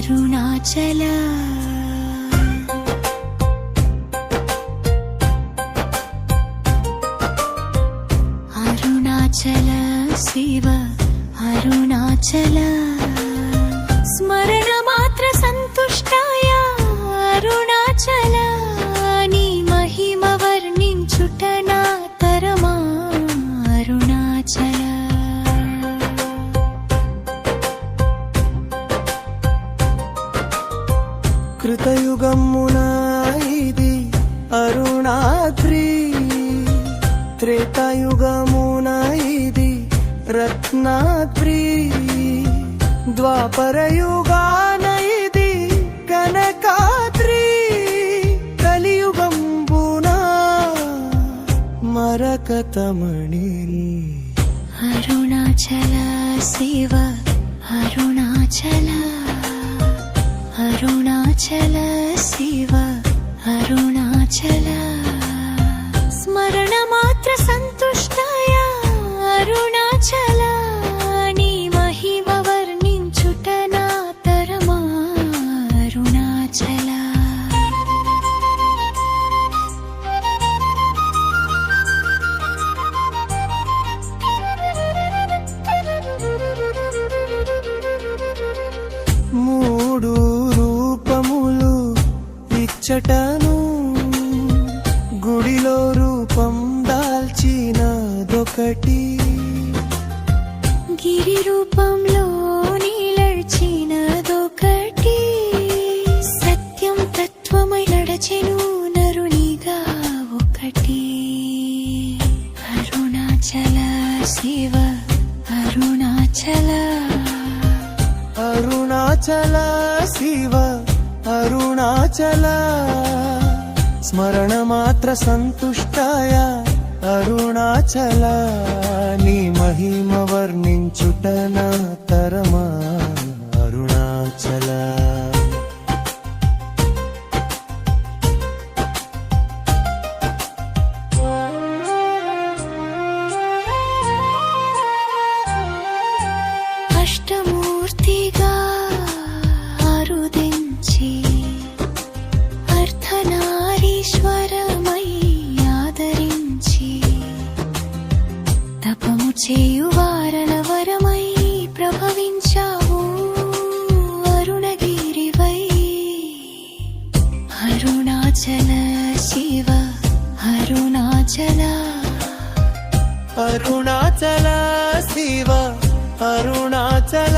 అరుణాచల అరుణాచల శివ అరుణాచల స్మరణ మాత్ర సంతుష్టాయ అరుణాచల నీ మహిమ వర్ణించుట నా తరమా అరుణాచల కృతయుగమున ఇది అరుణాద్రి త్రేతాయుగమున ఇది రత్నాద్రి ద్వాపరయుగాన ఇది కనకాద్రి కలియుగంబున మరకతమణి అరుణాచల శివ అరుణాచల అరుణాచల శివ అరుణాచల స్మరణ మాత్ర సంతుష్టాయ అరుణాచల నీ మహిమ వర్ణించుట నా తరమా అరుణాచల మూడు రూపములు ఇచ్చటను గుడిలో రూపం దాల్చినదొకటి గిరి రూపంలో నీలర్చినదొకటి సత్యం తత్వమై నడచెను నరునిగా ఒకటి అరుణాచల శివ అరుణాచల అరుణాచల శివ అరుణాచల స్మరణ మాత్ర సంతుష్టాయ అరుణాచల నీ మహిమ వర్ణించుట నా తరమా అరుణాచల అష్టమూర్తిగా అరుదించి అర్ధనారీశ్వరమై ఆదరించి తపము చేయు వారల వరమై ప్రభవించావు అరుణగిరివై అరుణాచల శివ అరుణాచల అరుణాచల శివ అరుణాచల